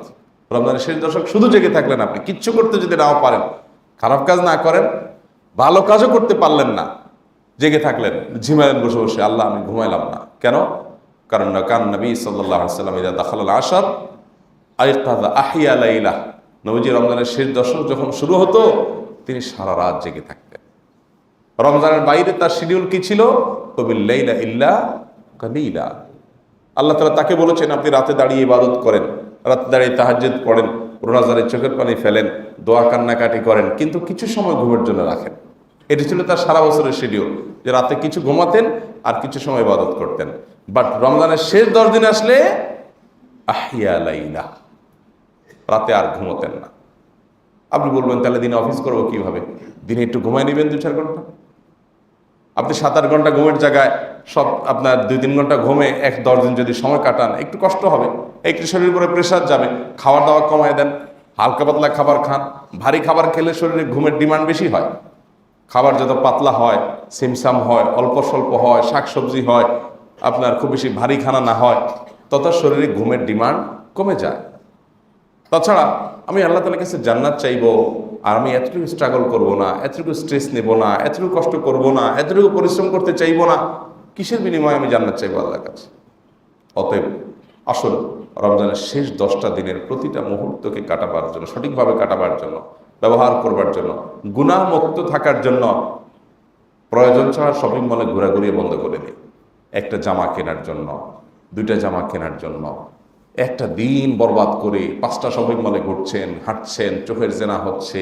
[SPEAKER 1] রমজানের শেষ দশক শুধু জেগে থাকলেন, আপনি কিচ্ছু করতে যদি নাও পারেন, খারাপ কাজ না করেন, ভালো কাজও করতে পারলেন না, জেগে থাকলেন, ঝিমালেন বসে বসে, আল্লাহ আমি ঘুমাইলাম না কেন? কারণ কান নবী সাল্লাল্লাহু আলাইহি ওয়াসাল্লাম ইযা দাখালাল আশর আইকাযা আহিয়া লাইলা, নবীজি রমজানের শেষ দশক যখন শুরু হতো তিনি সারা রাত জেগে থাকতেন। রমজানের বাইরে তার শিডিউল কি ছিল? কবিল লাইলা ইল্লা কালিলা। আল্লাহ তাআলা তাকে বলেছেন আপনি রাতে দাঁড়িয়ে ইবাদত করেন, রাতে দাঁড়িয়ে তাহাজ্জুদ পড়েন, রোজাদারের চোখের পানি ফেলেন, দোয়া কান্নাকাটি করেন, কিন্তু কিছু সময় ঘুমের জন্য রাখেন। এটি ছিল তার সারা বছরের শিডিউল, যে রাতে কিছু ঘুমাতেন আর কিছু সময় ইবাদত করতেন। বাট রমজানের শেষ 10 দিন আসলে আহিয়া লাইলা, রাতে আর ঘুমোতেন না। আপনি বলবেন তাহলে দিনে অফিস করবো কিভাবে? দিনে একটু ঘুমাই নেবেন 2-4 ঘন্টা। আপনি 7-8 ঘন্টা ঘুমের জায়গায় সব আপনার 2-3 ঘন্টা ঘুমে 10 দিন যদি সময় কাটান, একটু কষ্ট হবে, একটু শরীরের উপরে প্রেশার যাবে। খাওয়ার দাওয়া কমায় দেন, হালকা পাতলা খাবার খান। ভারী খাবার খেলে শরীরে ঘুমের ডিমান্ড বেশি হয়। খাবার যত পাতলা হয়, সিমসাম হয়, অল্প স্বল্প হয়, শাকসবজি হয়, আপনার খুব বেশি ভারী খানা না হয়, তত শরীরে ঘুমের ডিমান্ড কমে যায়। তাছাড়া আমি আল্লাহ তাআলার কাছে জান্নাত চাইবো, আর আমি এতটুকু স্ট্রাগল করব না, এতটুকু স্ট্রেস নেব না, এতটুকু কষ্ট করব না, এতটুকু পরিশ্রম করতে চাইবো না, কিসের বিনিময়ে আমি জান্নাত চাইবো আল্লাহর কাছে? অতএব আসল রমজানের শেষ 10টা দিনের প্রতিটা মুহূর্তকে কাটাবার জন্য, সঠিকভাবে কাটাবার জন্য, ব্যবহার করবার জন্য, গুনাহমুক্ত থাকার জন্য প্রয়োজন ছাড়া শপিং মলে ঘোরাঘুরি বন্ধ করে দিই। একটা জামা কেনার জন্য, 2টা জামা কেনার জন্য একটা দিন বরবাদ করে 5টা শপিং মলে ঘুরছেন, হাঁটছেন, চোখের জেনা হচ্ছে,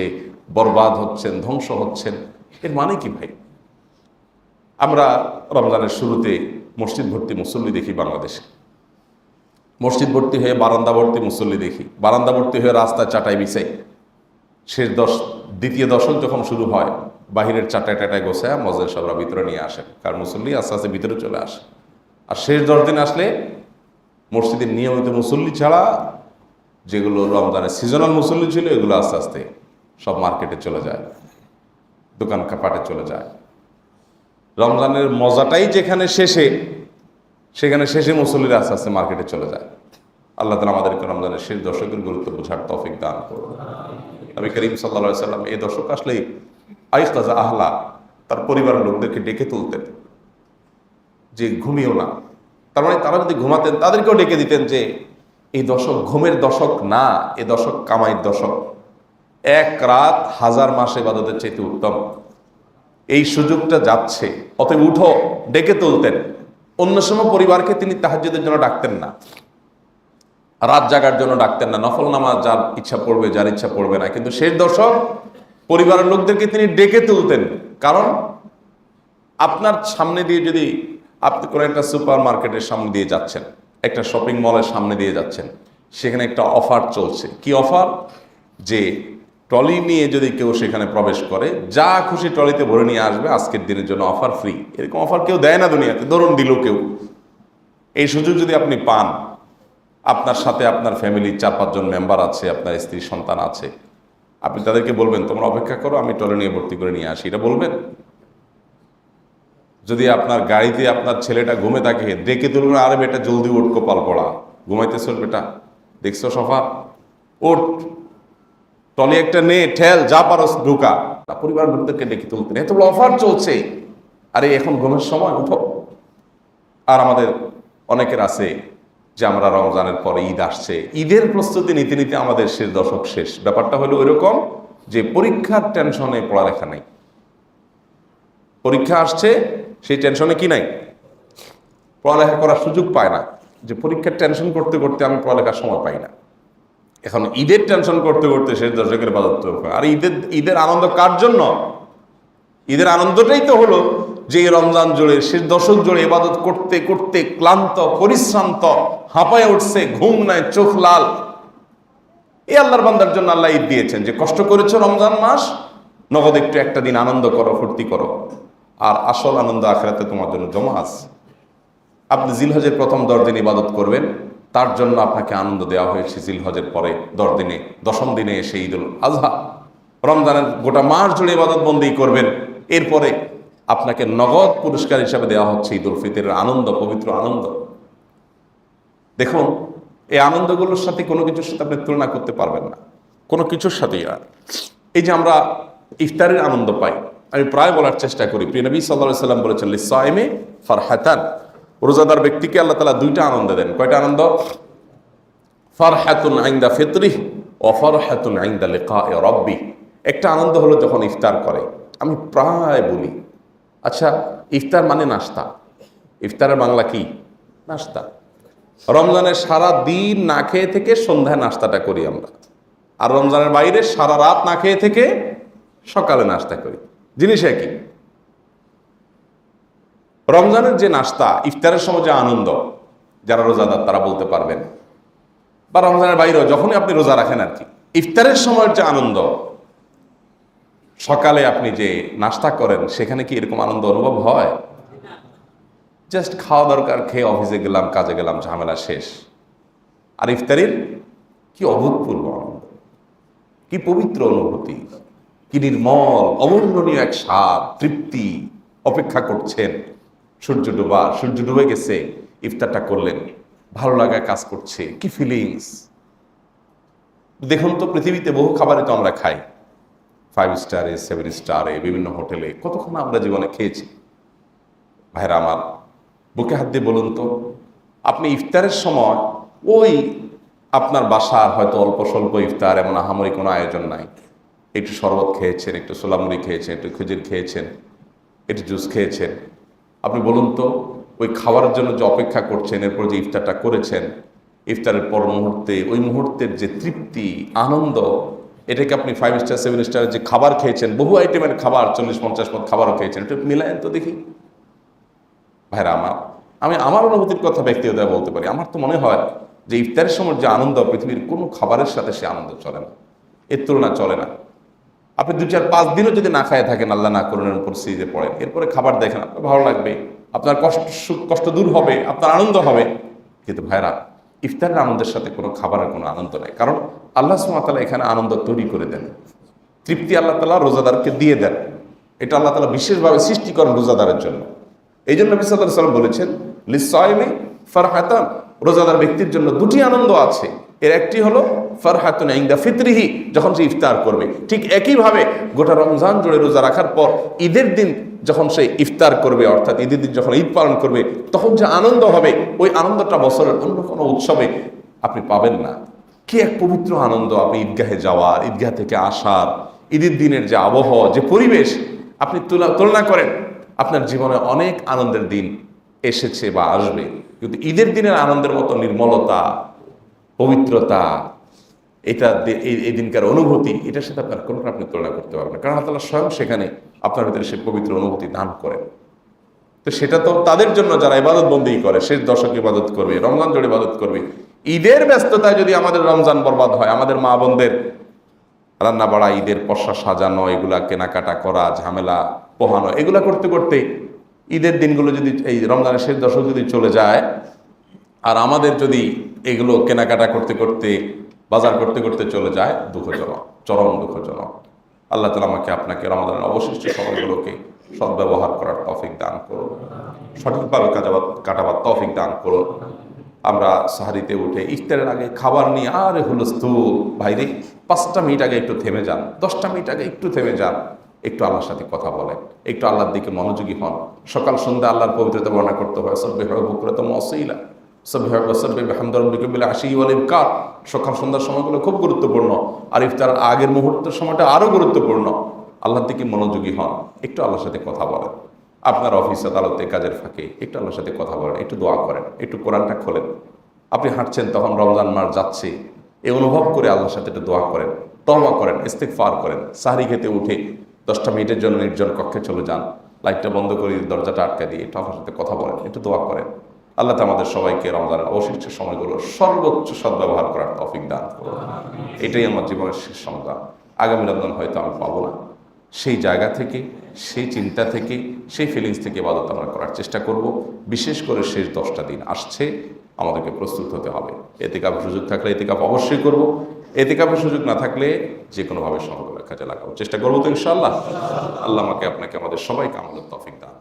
[SPEAKER 1] বরবাদ হচ্ছেন, ধ্বংস হচ্ছেন। এর মানে কি ভাই? আমরা রমজানের শুরুতে মসজিদ ভর্তি মুসল্লি দেখি বাংলাদেশে, মসজিদ ভর্তি হয়ে বারান্দা ভর্তি মুসল্লি দেখি, বারান্দা ভর্তি হয়ে রাস্তায় চাটাই বিছাই। শেষ দ্বিতীয় দশক যখন শুরু হয়, বাহিরের চাটাই টাটায় গোছায় মসজিদের সবরা ভিতরে নিয়ে আসেন, কারণ মুসল্লি আস্তে আস্তে ভিতরে চলে আসে। আর শেষ 10 দিন আসলে মসজিদের নিয়মিত মুসল্লি ছাড়া যেগুলো রমজানের সিজনাল মুসল্লি ছিল, এগুলো আস্তে আস্তে সব মার্কেটে চলে যায়, দোকান কাপাটে চলে যায়। রমজানের মজাটাই যেখানে শেষে, সেখানে শেষে মুসল্লিরা আস্তে আস্তে মার্কেটে চলে যায়। আল্লাহ তাআলা আমাদেরকে রমজানের শেষ দশকের গুরুত্ব বোঝার তৌফিক দান করুন। নবী করিম সাল্লাল্লাহু আলাইহি সাল্লাম এই দশক আসলেই আইকাযা আহলা, তার পরিবারের লোকদেরকে ডেকে তুলতেন যে ঘুমিও না। তার মানে তারা যদি ঘুমাতেন তাদেরকেও ডেকে দিতেন যে এই দশক ঘুমের দশক না, এ দশক কামাইয়ের দশক। 1 রাত 1000 মাস ইবাদতের চাইতে উত্তম। এই সুযোগটা যাচ্ছে, অতএব উঠো, ডেকে তুলতেন। অন্য সময় পরিবারকে তিনি তাহাজ্জুদের জন্য ডাকতেন না, রাত জাগার জন্য ডাকতেন না, নফল নামাজ যার ইচ্ছা পড়বে, যার ইচ্ছা পড়বে না। কিন্তু শেষ দশক পরিবারের লোকদেরকে তিনি ডেকে তুলতেন। কারণ আপনার সামনে দিয়ে যদি আপনি কোনো একটা সুপার মার্কেটের সামনে দিয়ে যাচ্ছেন, একটা শপিং মলের সামনে দিয়ে যাচ্ছেন, সেখানে একটা অফার চলছে। কি অফার? যে ট্রলি নিয়ে যদি কেউ সেখানে প্রবেশ করে, যা খুশি ট্রলিতে ভরে নিয়ে আসবে, আজকের দিনের জন্য অফার ফ্রি। এরকম অফার কেউ দেয় না দুনিয়াতে, ধরুন দিল কেউ। এই সুযোগ যদি আপনি পান, আপনার সাথে আপনার ফ্যামিলির 4-5 জন মেম্বার আছে, আপনার স্ত্রী সন্তান আছে, আপনি তাদেরকে বলবেন তোমরা অপেক্ষা করো, আমি ট্রলি নিয়ে ভর্তি করে নিয়ে আসি, এটা বলবেন? যদি আপনার গাড়িতে আপনার ছেলেটা ঘুমে থাকে, ডেকে তুলবেন, আরে বেটা জলদি উঠ, কপাল পড়া, ঘুমাইতেছ বেটা, দেখছো সফা, ওঠ, টলি একটা নে, ঠেল, যা পারো ঢুকা। পরিবার লোকদেরকে ডেকে তুলতেন, এত বড় অফার চলছে, আরে এখন ঘুমের সময়, উঠো। আর আমাদের অনেকের আছে যে আমরা রমজানের পরে ঈদ আসছে, ঈদের প্রস্তুতি নিতে নিতে আমাদের শেষ দশক শেষ। ব্যাপারটা হলো ওইরকম যে পরীক্ষার টেনশনে পড়ালেখা নাই, পরীক্ষা আসছে সেই টেনশনে কি নাই, পড়ালেখা করার সুযোগ পায় না। যে পরীক্ষার টেনশন করতে করতে আমি পড়ালেখার সময় পাই না। এখন ঈদের টেনশন করতে করতে শেষ দশকের ইবাদত। আর ঈদের আনন্দ কার জন্য? ঈদের আনন্দটাই তো হলো যে রমজান জুড়ে, শেষ দশক জুড়ে ইবাদত করতে করতে ক্লান্ত, পরিশ্রান্ত, হাঁপায়ে উঠছে, ঘুম নাই, চোখ লাল। এই আল্লাহর বান্দার জন্য আল্লাহ ঈদ দিয়েছেন যে কষ্ট করেছো রমজান মাস, নগদ একটু একটা দিন আনন্দ করো, ফুর্তি করো, আর আসল আনন্দ আখিরাতে তোমার জন্য জমা আছে। আপনি জিলহজের প্রথম 10 দিন ইবাদত করবেন, তার জন্য আপনাকে আনন্দ দেওয়া হয়েছে জিলহজের পরে 10 দিনে, 10ম দিনে এসে ঈদুল আজহা। রমজানের গোটা মাস জুড়ে ইবাদত বন্দেগী করবেন, এরপরে আপনাকে নগদ পুরস্কার হিসাবে দেওয়া হচ্ছে ঈদুল ফিতরের আনন্দ, পবিত্র আনন্দ। দেখুন, এই আনন্দগুলোর সাথে কোনো কিছুর সাথে আপনি তুলনা করতে পারবেন না, কোনো কিছুর সাথেই না। এই যে আমরা ইফতারের আনন্দ পাই, আমি প্রায় বলার চেষ্টা করি, প্রিয় নবী সাল্লাল্লাহু আলাইহি সাল্লাম বলেছেন, লিসাইমি ফারহাতান, রোজাদার ব্যক্তিকে আল্লাহ তাআলা 2টা আনন্দ দেন। কয়টা আনন্দ? ফারহাতুন ইনদা ফিতরিহ ওয়া ফারহাতুন ইনদা লিকাই রাব্বি। একটা আনন্দ হলো যখন ইফতার করে। আমি প্রায় বলি, আচ্ছা ইফতার মানে নাস্তা, ইফতারের বাংলা কি? নাস্তা। রমজানের সারা দিন না খেয়ে থেকে সন্ধ্যায় নাস্তাটা করি আমরা, আর রমজানের বাইরে সারা রাত না খেয়ে থেকে সকালে নাস্তা করি, জিনিস একই। রমজানের যে নাস্তা, ইফতারের সময় যে আনন্দ, যারা রোজাদার তারা বলতে পারবেন, বা রমজানের বাইরেও যখনই আপনি রোজা রাখেন আর কি, ইফতারের সময়ের যে আনন্দ, সকালে আপনি যে নাস্তা করেন সেখানে কি এরকম আনন্দ অনুভব হয়? জাস্ট খাওয়া দরকার, খেয়ে অফিসে গেলাম, কাজে গেলাম, ঝামেলা শেষ। আর ইফতারির কি অভূতপূর্ব আনন্দ, কি পবিত্র অনুভূতি, কি নির্মল অবর্ণনীয় এক স্বাদ, তৃপ্তি। অপেক্ষা করছেন সূর্য ডোবা, সূর্য ডুবে গেছে, ইফতারটা করলেন, ভালো লাগা কাজ করছে, কি ফিলিংস। দেখুন তো, পৃথিবীতে বহু খাবারই তো আমরা খাই, 5 স্টারে, 7 স্টারে, বিভিন্ন হোটেলে, কতক্ষণ আমরা জীবনে খেয়েছি। ভাইরা আমার, বুকে হাত দিয়ে বলুন তো, আপনি ইফতারের সময় ওই আপনার বাসার হয়তো অল্প স্বল্প ইফতার, এমন আহামরি কোনো আয়োজন নাই, একটু শরবত খেয়েছেন, একটু সোলামুড়ি খেয়েছেন, একটু খেজুর খেয়েছেন, একটু জুস খেয়েছেন। আপনি বলুন তো, ওই খাবারের জন্য যে অপেক্ষা করছেন, এরপর যে ইফতারটা করেছেন, ইফতারের পর মুহূর্তে ওই মুহূর্তের যে তৃপ্তি, আনন্দ, এটাকে আপনি 5 স্টার 7 স্টারের যে খাবার খেয়েছেন, বহু আইটেমের খাবার, 40-50 পদ খাবারও খেয়েছেন, একটু মিলায়েন তো দেখি। ভাইরা আমার, আমি আমার অনুভূতির কথা ব্যক্তিগতভাবে বলতে পারি, আমার তো মনে হয় যে ইফতারের সময় যে আনন্দ, পৃথিবীর কোনো খাবারের সাথে সে আনন্দ চলে না, এর তুলনা চলে না। আপনি 2-4-5 দিনও যদি না খায় থাকেন, আল্লাহ না করুন পরিস্থিতিতে পড়েন, এরপরে খাবার দেখেন, আপনার ভালো লাগবে, আপনার কষ্ট দূর হবে, আপনার আনন্দ হবে। কিন্তু ভাইরা, ইফতারের আনন্দের সাথে কোনো খাবারের কোনো আনন্দ নেই, কারণ আল্লাহ সুবহানাহু ওয়া তাআলা এখানে আনন্দ তৈরি করে দেন, তৃপ্তি আল্লাহ তাআলা রোজাদারকে দিয়ে দেন। এটা আল্লাহ তাআলা বিশেষভাবে সৃষ্টি করেন রোজাদারের জন্য। এই জন্য নবী সাল্লাল্লাহু আলাইহি ওয়াসাল্লাম বলেছেন, লিসাইমি ফারহাতান, রোজাদার ব্যক্তির জন্য 2টি আনন্দ আছে। এর একটি হলো ফারহাতুন ইনদা ফিতরিহি, যখন সে ইফতার করবে। ঠিক একইভাবে গোটা রমজান জুড়ে রোজা রাখার পর ঈদের দিন যখন সে ইফতার করবে, অর্থাৎ ঈদের দিন যখন ঈদ পালন করবে, তখন যে আনন্দ হবে, ওই আনন্দটা বছরের অন্য কোনো উৎসবে আপনি পাবেন না। কি এক পবিত্র আনন্দ! আপনি ঈদগাহে যাওয়ার, ঈদগাহ থেকে আসার, ঈদের দিনের যে আবহাওয়া, যে পরিবেশ, আপনি তুলনা করেন, আপনার জীবনে অনেক আনন্দের দিন এসেছে বা আসবে, কিন্তু ঈদের দিনের আনন্দের মতো নির্মলতা, পবিত্রতা, এটা এই দিনকার অনুভূতি, এটার সাথে আপনার কোনোটা আপনি তুলনা করতে পারবেন না, কারণ আল্লাহ তাআলা স্বয়ং সেখানে আপনার ভিতরে সে পবিত্র অনুভূতি দান করেন। তো সেটা তো তাদের জন্য যারা ইবাদত বন্দেগী করে, শেষ দশক ইবাদত করবে, রমজান জুড়ে ইবাদত করবে। ঈদের ব্যস্ততায় যদি আমাদের রমজান বরবাদ হয়, আমাদের মা বোনদের রান্না বাড়া, ঈদের পশা সাজানো, এগুলা কেনাকাটা করা, ঝামেলা পোহানো, এগুলা করতে করতে ঈদের দিনগুলো যদি, এই রমজানের শেষ দশক যদি চলে যায়, আর আমাদের যদি এগুলো কেনাকাটা করতে করতে, বাজার করতে করতে চলে যায়, দুঃখজনক, চরম দুঃখজনক। আল্লাহ তাআলা আমাকে আপনাকে রমজানের অবশিষ্ট সময়গুলোকে সদ্ব্যবহার করার তৌফিক দান করুন, সঠিকভাবে কাটাবার তৌফিক দান করুন। আমরা সাহারিতে উঠে ইফতারের আগে খাবার নিয়ে আরে হুলস্থুল, ভাইরে 5টা মিনিট আগে একটু থেমে যান, 10টা মিনিট আগে একটু থেমে যান, একটু আল্লাহর সাথে কথা বলেন, একটু আল্লাহর দিকে মনোযোগী হন। সকাল সন্ধ্যা আল্লাহর পবিত্রতা বর্ণনা করতে হয়, সাব্বিহু বুকরাতাম ওয়া আসীলা, সাব্বিহু বিহামদি রাব্বিকা বিল আশি ওয়াল ইবকার। সকাল সন্ধ্যার সময়গুলো খুব গুরুত্বপূর্ণ, আর ইফতার আগের মুহূর্তের সময়টা আরো গুরুত্বপূর্ণ। আল্লাহর দিকে মনোযোগী হন, একটু আল্লাহর সাথে কথা বলেন। আপনার অফিস আদালতে কাজের ফাঁকে একটু আল্লাহর সাথে কথা বলেন, একটু দোয়া করেন, একটু কোরআনটা খোলেন। আপনি হাঁটছেন, তখন রমজান মাস যাচ্ছে, এই অনুভব করে আল্লাহর সাথে একটু দোয়া করেন, তওবা করেন, ইস্তিগফার করেন। সাহরি খেতে উঠে 10টা মিনিটের জন্য নির্জন কক্ষে চলে যান, লাইটটা বন্ধ করে দরজাটা আটকে দিয়ে একটু আল্লাহর সাথে কথা বলেন, একটু দোয়া করেন। আল্লাহ তো আমাদের সবাইকে রমজানের অবশিষ্ট সময়গুলো সর্বোচ্চ সদ্ব্যবহার করার তৌফিক দান করুন। এটাই আমার জীবনের শেষ রমজান। আগামী রমজান হয়তো আমি পাবো না, সেই জায়গা থেকে, সেই চিন্তা থেকে, সেই ফিলিংস থেকে ইবাদত আমরা করার চেষ্টা করব। বিশেষ করে শেষ 10টা দিন আসছে, আমাদেরকে প্রস্তুত হতে হবে। এতেকাফের সুযোগ থাকলে এতেকাফ অবশ্যই করব, এতেকাফের সুযোগ না থাকলে যে কোনোভাবে সময়গুলো কাজে লাগাবো চেষ্টা করবো তো ইনশাআল্লাহ। আল্লাহ আমাকে আপনাকে আমাদের সবাইকে আমলের তৌফিক দান।